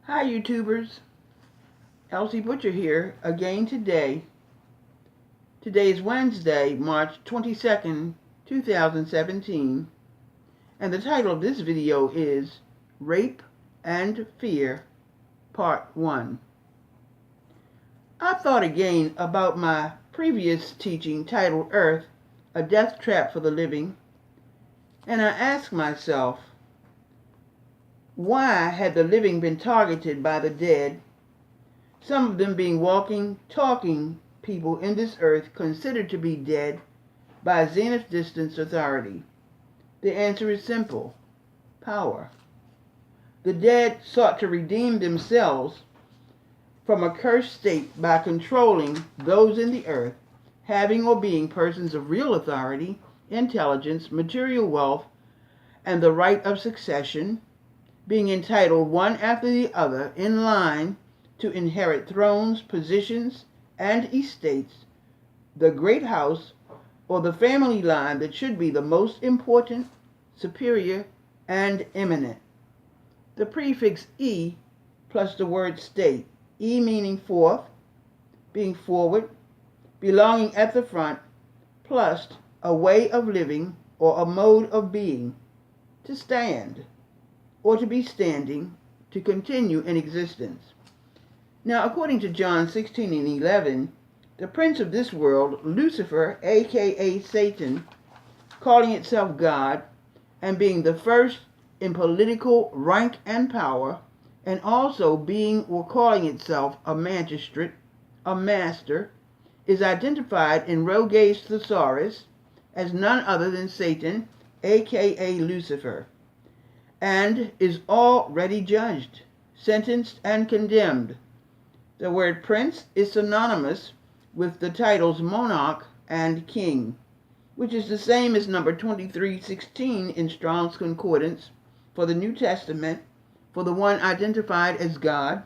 Hi YouTubers, Elsie Butcher here again today. Today is Wednesday, March 22nd, 2017, and the title of this video is Rape and Fear, Part 1. I thought again about my previous teaching titled Earth, a Death Trap for the Living, and I asked myself, why had the living been targeted by the dead? Some of them being walking, talking people in this earth considered to be dead by zenith distance authority. The answer is simple: power. The dead sought to redeem themselves from a cursed state by controlling those in the earth, having or being persons of real authority, intelligence, material wealth, and the right of succession, being entitled one after the other in line to inherit thrones, positions, and estates, the great house, or the family line that should be the most important, superior, and eminent. The prefix E plus the word state, E meaning forth, being forward, belonging at the front, plus a way of living or a mode of being, to stand, or to be standing, to continue in existence. Now, according to John 16:11, the prince of this world, Lucifer, aka Satan, calling itself God and being the first in political rank and power, and also being or calling itself a magistrate, a master, is identified in Roget's Thesaurus as none other than Satan, aka Lucifer, and is already judged, sentenced, and condemned. The word prince is synonymous with the titles monarch and king, which is the same as number 2316 in Strong's Concordance for the New Testament for the one identified as God,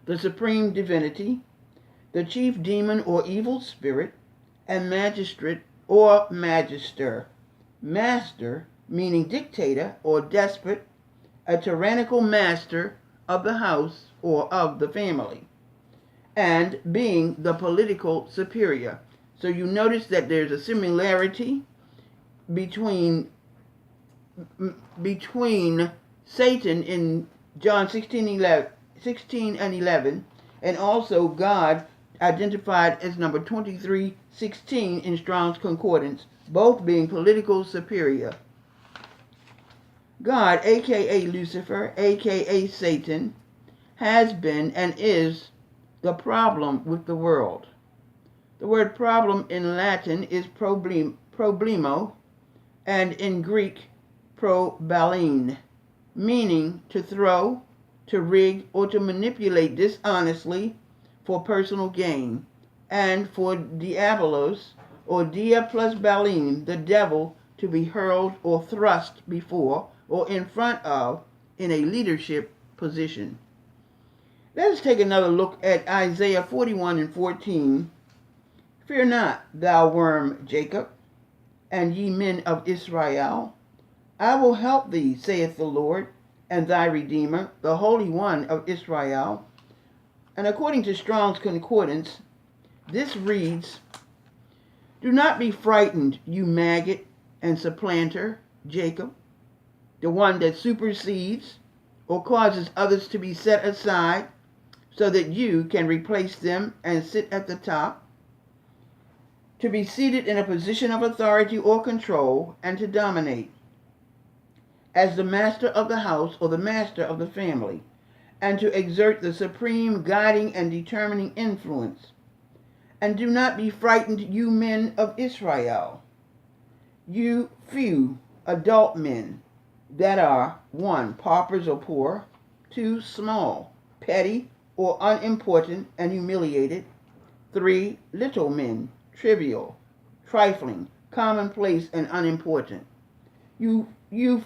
the supreme divinity, the chief demon or evil spirit, and magistrate or magister. Master meaning dictator or despot, a tyrannical master of the house or of the family, and being the political superior. So you notice that there's a similarity between Satan in John 16 and 11, and also God identified as number 2316 in Strong's Concordance, both being political superior. God, aka Lucifer, aka Satan, has been and is the problem with the world. The word problem in Latin is problemo, and in Greek, probalene, meaning to throw, to rig, or to manipulate dishonestly for personal gain, and for diabolos, or dia plus balene, the devil, to be hurled or thrust before or in front of in a leadership position. Let us take another look at Isaiah 41:14. Fear not, thou worm Jacob, and ye men of Israel. I will help thee, saith the Lord, and thy Redeemer, the Holy One of Israel. And according to Strong's Concordance, this reads, do not be frightened, you maggot and supplanter, Jacob, the one that supersedes or causes others to be set aside so that you can replace them and sit at the top, to be seated in a position of authority or control and to dominate as the master of the house or the master of the family, and to exert the supreme guiding and determining influence. And do not be frightened, you men of Israel, you few adult men that are 1. Paupers or poor, 2. Small, petty, or unimportant and humiliated, 3. Little men, trivial, trifling, commonplace, and unimportant. You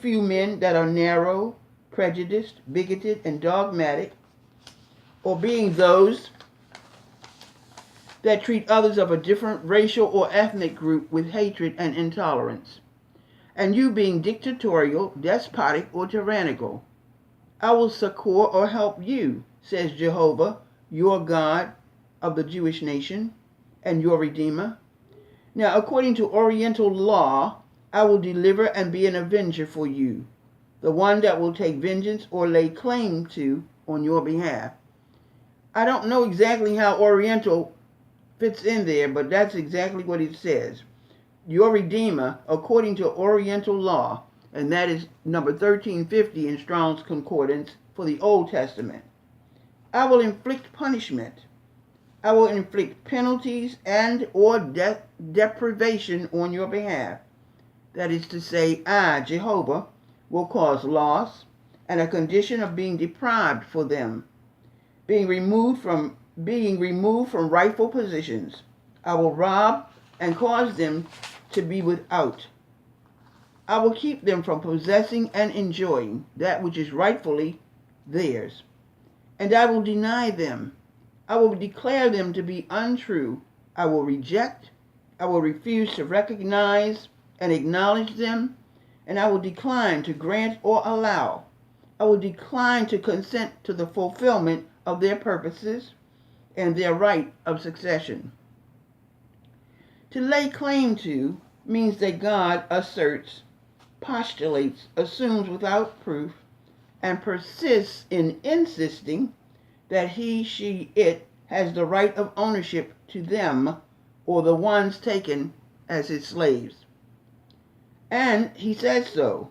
few men that are narrow, prejudiced, bigoted, and dogmatic, or being those that treat others of a different racial or ethnic group with hatred and intolerance, and you being dictatorial, despotic, or tyrannical. I will succor or help you, says Jehovah, your God of the Jewish nation and your Redeemer. Now, according to Oriental law, I will deliver and be an avenger for you, the one that will take vengeance or lay claim to on your behalf. I don't know exactly how Oriental fits in there, but that's exactly what it says. Your Redeemer, according to Oriental law, and that is number 1350 in Strong's Concordance for the Old Testament. I will inflict punishment. I will inflict penalties and or deprivation on your behalf. That is to say, I, Jehovah, will cause loss and a condition of being deprived for them, being removed from rightful positions. I will rob and cause them to be without. I will keep them from possessing and enjoying that which is rightfully theirs. And I will deny them. I will declare them to be untrue. I will reject. I will refuse to recognize and acknowledge them. And I will decline to grant or allow. I will decline to consent to the fulfillment of their purposes and their right of succession. To lay claim to means that God asserts, postulates, assumes without proof, and persists in insisting that he, she, it has the right of ownership to them or the ones taken as his slaves. And he says so,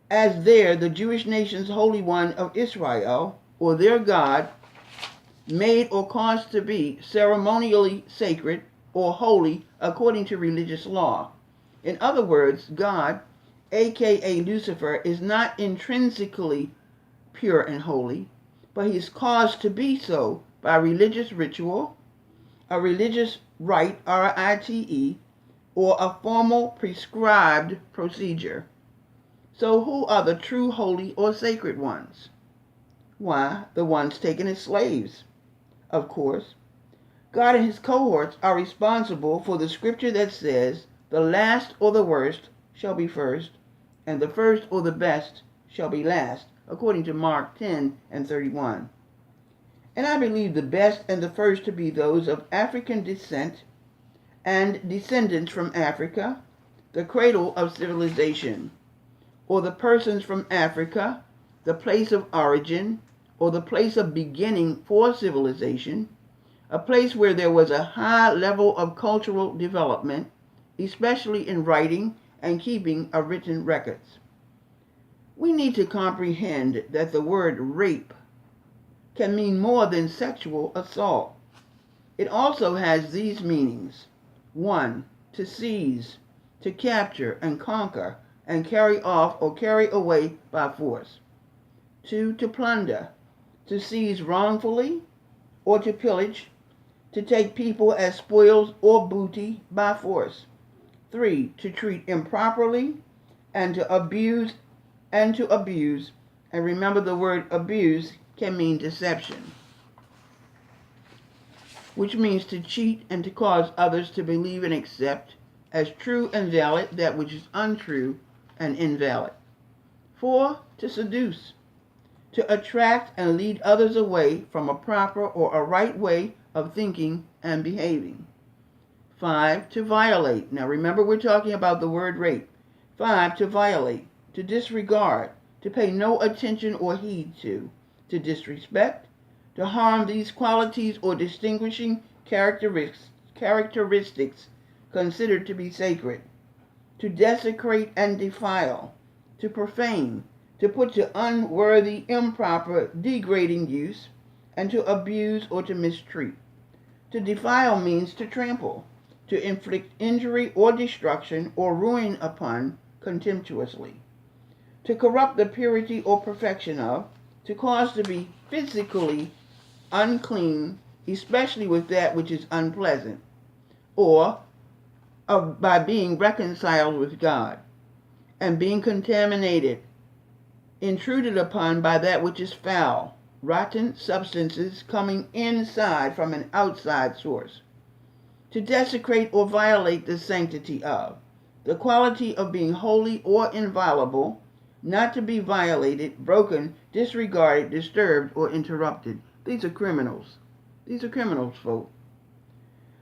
as the Jewish nation's Holy One of Israel, or their God, made or caused to be ceremonially sacred or holy according to religious law. In other words, God, aka Lucifer, is not intrinsically pure and holy, but he is caused to be so by religious ritual, a religious rite, R-I-T-E, or a formal prescribed procedure. So who are the true holy or sacred ones? Why, the ones taken as slaves, of course. God and his cohorts are responsible for the scripture that says, the last or the worst shall be first, and the first or the best shall be last, according to Mark 10:31. And I believe the best and the first to be those of African descent and descendants from Africa, the cradle of civilization, or the persons from Africa, the place of origin, or the place of beginning for civilization, a place where there was a high level of cultural development, especially in writing and keeping of written records. We need to comprehend that the word rape can mean more than sexual assault. It also has these meanings. 1. To seize, to capture and conquer and carry off or carry away by force. 2. To plunder, to seize wrongfully or to pillage, to take people as spoils or booty by force. 3. To treat improperly and to abuse. And remember the word abuse can mean deception, which means to cheat and to cause others to believe and accept as true and valid that which is untrue and invalid. 4. To seduce, to attract and lead others away from a proper or a right way of thinking and behaving. 5. To violate. Now remember, we're talking about the word rape. 5. To violate, to disregard, to pay no attention or heed to disrespect, to harm these qualities or distinguishing characteristics considered to be sacred, to desecrate and defile, to profane, to put to unworthy, improper, degrading use, and to abuse or to mistreat. To defile means to trample, to inflict injury or destruction or ruin upon contemptuously, to corrupt the purity or perfection of, to cause to be physically unclean, especially with that which is unpleasant, or by being reconciled with God, and being contaminated, intruded upon by that which is foul, rotten substances coming inside from an outside source, to desecrate or violate the sanctity of, the quality of being holy or inviolable, not to be violated, broken, disregarded, disturbed, or interrupted. These are criminals. These are criminals, folks.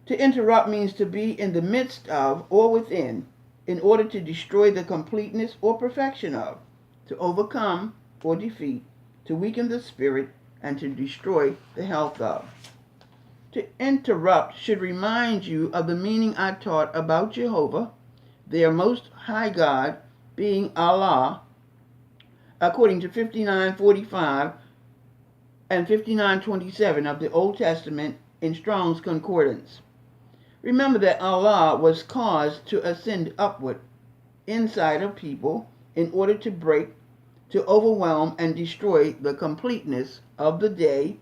To interrupt means to be in the midst of or within, in order to destroy the completeness or perfection of, to overcome or defeat, to weaken the spirit, and to destroy the health of. To interrupt should remind you of the meaning I taught about Jehovah, their most high God, being Allah, according to 59:45 and 59:27 of the Old Testament in Strong's Concordance. Remember that Allah was caused to ascend upward inside of people in order to break, to overwhelm, and destroy the completeness of the day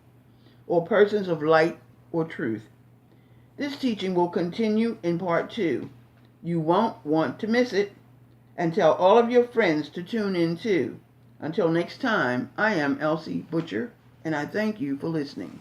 or persons of light or truth. This teaching will continue in part 2. You won't want to miss it, and tell all of your friends to tune in too. Until next time, I am Elsie Butcher, and I thank you for listening.